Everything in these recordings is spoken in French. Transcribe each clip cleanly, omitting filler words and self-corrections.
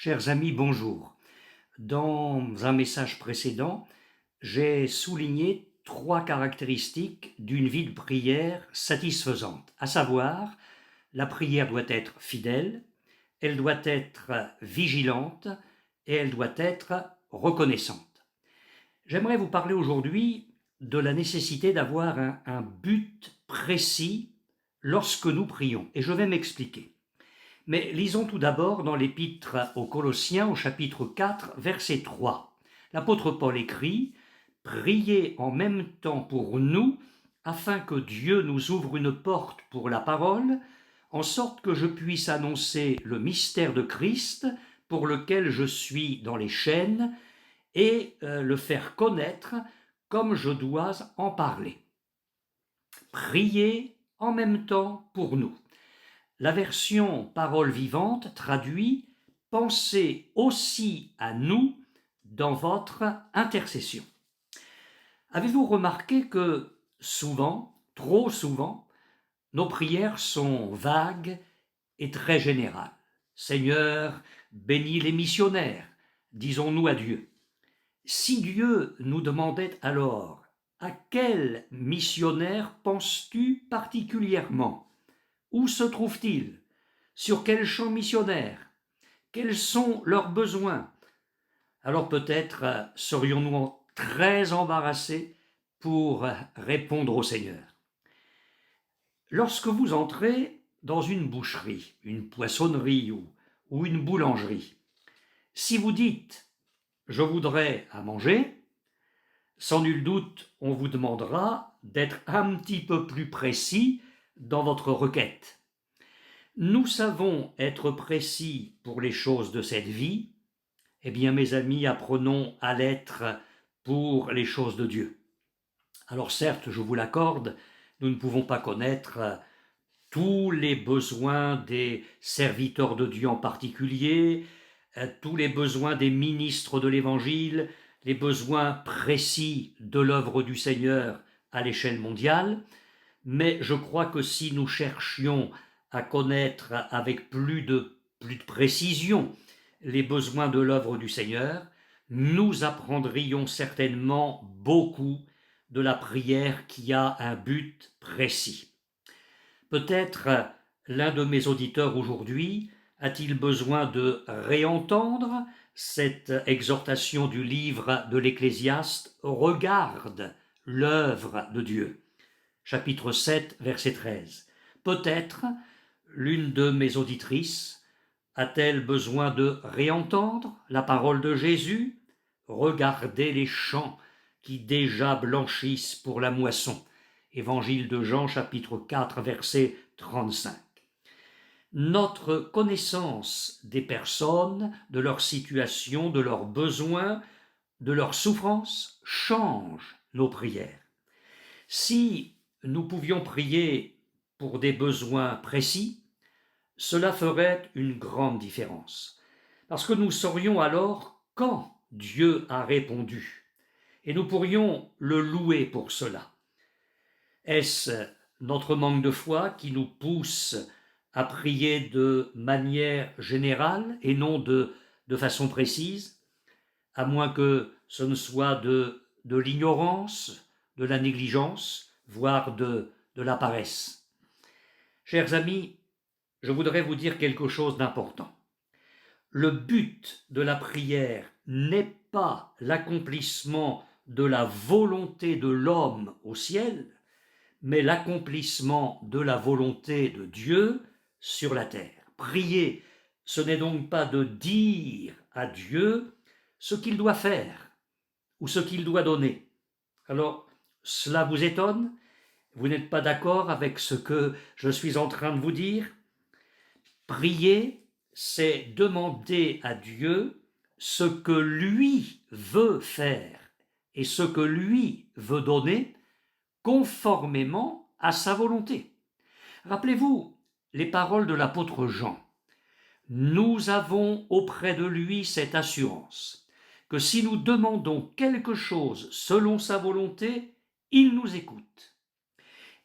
Chers amis, bonjour. Dans un message précédent, j'ai souligné 3 caractéristiques d'une vie de prière satisfaisante, à savoir, la prière doit être fidèle, elle doit être vigilante et elle doit être reconnaissante. J'aimerais vous parler aujourd'hui de la nécessité d'avoir un but précis lorsque nous prions, et je vais m'expliquer. Mais lisons tout d'abord dans l'Épître aux Colossiens au chapitre 4, verset 3. L'apôtre Paul écrit « Priez en même temps pour nous, afin que Dieu nous ouvre une porte pour la parole, en sorte que je puisse annoncer le mystère de Christ, pour lequel je suis dans les chaînes, et le faire connaître comme je dois en parler. » Priez en même temps pour nous. La version Parole vivante traduit « Pensez aussi à nous dans votre intercession ». Avez-vous remarqué que souvent, trop souvent, nos prières sont vagues et très générales? Seigneur, bénis les missionnaires, disons-nous à Dieu. Si Dieu nous demandait alors « À quel missionnaire penses-tu particulièrement ? Où se trouve-t-il ? Sur quel champ missionnaire ? Quels sont leurs besoins ? » Alors peut-être serions-nous très embarrassés pour répondre au Seigneur. Lorsque vous entrez dans une boucherie, une poissonnerie ou une boulangerie, si vous dites « je voudrais à manger », sans nul doute on vous demandera d'être un petit peu plus précis dans votre requête. Nous savons être précis pour les choses de cette vie. Eh bien, mes amis, apprenons à l'être pour les choses de Dieu. Alors certes, je vous l'accorde, nous ne pouvons pas connaître tous les besoins des serviteurs de Dieu en particulier, tous les besoins des ministres de l'Évangile, les besoins précis de l'œuvre du Seigneur à l'échelle mondiale, mais je crois que si nous cherchions à connaître avec plus de précision les besoins de l'œuvre du Seigneur, nous apprendrions certainement beaucoup de la prière qui a un but précis. Peut-être l'un de mes auditeurs aujourd'hui a-t-il besoin de réentendre cette exhortation du livre de l'Ecclésiaste « Regarde l'œuvre de Dieu ». Chapitre 7, verset 13. Peut-être l'une de mes auditrices a-t-elle besoin de réentendre la parole de Jésus ? Regardez les champs qui déjà blanchissent pour la moisson. Évangile de Jean, chapitre 4, verset 35. Notre connaissance des personnes, de leur situation, de leurs besoins, de leurs souffrances change nos prières. Si nous pouvions prier pour des besoins précis, cela ferait une grande différence, parce que nous saurions alors quand Dieu a répondu, et nous pourrions le louer pour cela. Est-ce notre manque de foi qui nous pousse à prier de manière générale et non de façon précise, à moins que ce ne soit de l'ignorance, de la négligence, voire de la paresse. Chers amis, je voudrais vous dire quelque chose d'important. Le but de la prière n'est pas l'accomplissement de la volonté de l'homme au ciel, mais l'accomplissement de la volonté de Dieu sur la terre. Prier, ce n'est donc pas de dire à Dieu ce qu'il doit faire ou ce qu'il doit donner. Alors, cela vous étonne ? Vous n'êtes pas d'accord avec ce que je suis en train de vous dire ? Prier, c'est demander à Dieu ce que lui veut faire et ce que lui veut donner conformément à sa volonté. Rappelez-vous les paroles de l'apôtre Jean. Nous avons auprès de lui cette assurance que si nous demandons quelque chose selon sa volonté, il nous écoute.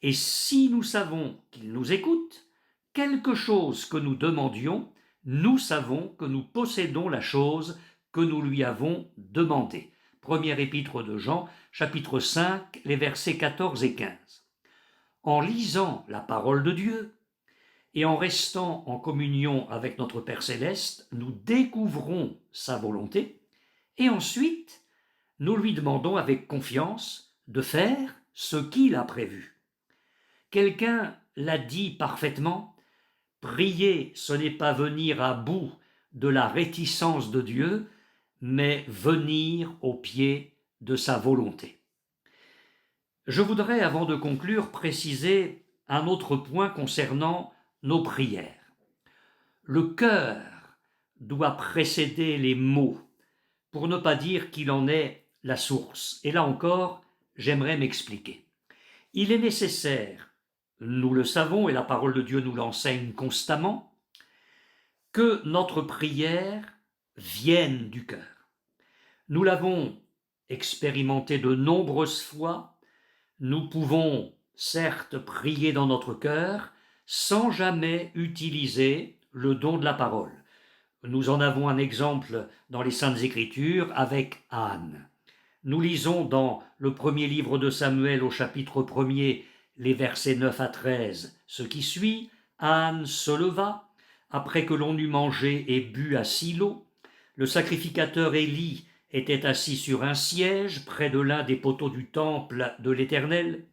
Et si nous savons qu'il nous écoute, quelque chose que nous demandions, nous savons que nous possédons la chose que nous lui avons demandée. Première épître de Jean, chapitre 5, les versets 14 et 15. En lisant la parole de Dieu et en restant en communion avec notre Père céleste, nous découvrons sa volonté et ensuite nous lui demandons avec confiance de faire ce qu'il a prévu. Quelqu'un l'a dit parfaitement, prier, ce n'est pas venir à bout de la réticence de Dieu, mais venir au pied de sa volonté. Je voudrais, avant de conclure, préciser un autre point concernant nos prières. Le cœur doit précéder les mots, pour ne pas dire qu'il en est la source. Et là encore, j'aimerais m'expliquer. Il est nécessaire, nous le savons et la parole de Dieu nous l'enseigne constamment, que notre prière vienne du cœur. Nous l'avons expérimenté de nombreuses fois. Nous pouvons certes prier dans notre cœur sans jamais utiliser le don de la parole. Nous en avons un exemple dans les Saintes Écritures avec Anne. Nous lisons dans le premier livre de Samuel au chapitre 1er, les versets 9 à 13, ce qui suit. Anne se leva, après que l'on eut mangé et bu à Silo. Le sacrificateur Élie était assis sur un siège près de l'un des poteaux du temple de l'Éternel.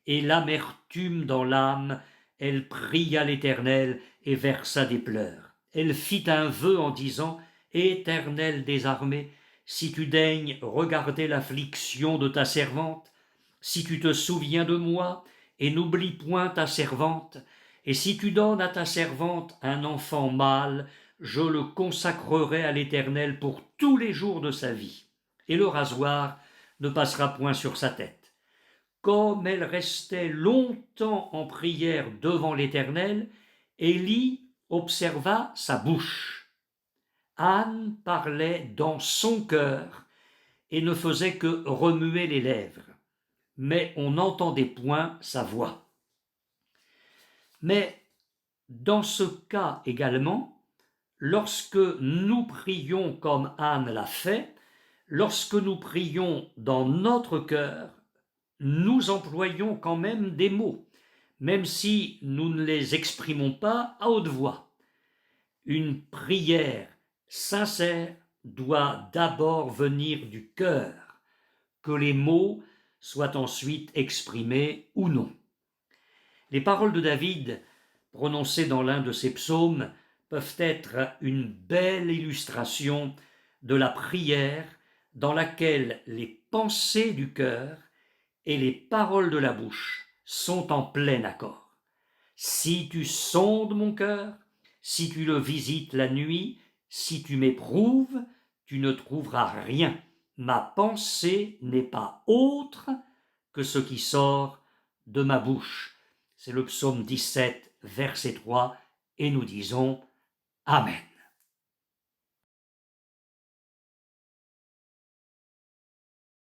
Et l'amertume dans l'âme, elle pria l'Éternel et versa des pleurs. Elle fit un vœu en disant « Éternel des armées, si tu daignes regarder l'affliction de ta servante, si tu te souviens de moi et n'oublie point ta servante, et si tu donnes à ta servante un enfant mâle, je le consacrerai à l'Éternel pour tous les jours de sa vie, et le rasoir ne passera point sur sa tête. » Comme elle restait longtemps en prière devant l'Éternel, Élie observa sa bouche. Anne parlait dans son cœur et ne faisait que remuer les lèvres, mais on n'entendait point sa voix. Mais dans ce cas également, lorsque nous prions comme Anne l'a fait, lorsque nous prions dans notre cœur, nous employons quand même des mots, même si nous ne les exprimons pas à haute voix. Une prière sincère doit d'abord venir du cœur, que les mots soient ensuite exprimés ou non. Les paroles de David, prononcées dans l'un de ses psaumes, peuvent être une belle illustration de la prière dans laquelle les pensées du cœur et les paroles de la bouche sont en plein accord. Si tu sondes mon cœur, si tu le visites la nuit, si tu m'éprouves, tu ne trouveras rien. Ma pensée n'est pas autre que ce qui sort de ma bouche. C'est le psaume 17, verset 3, et nous disons Amen.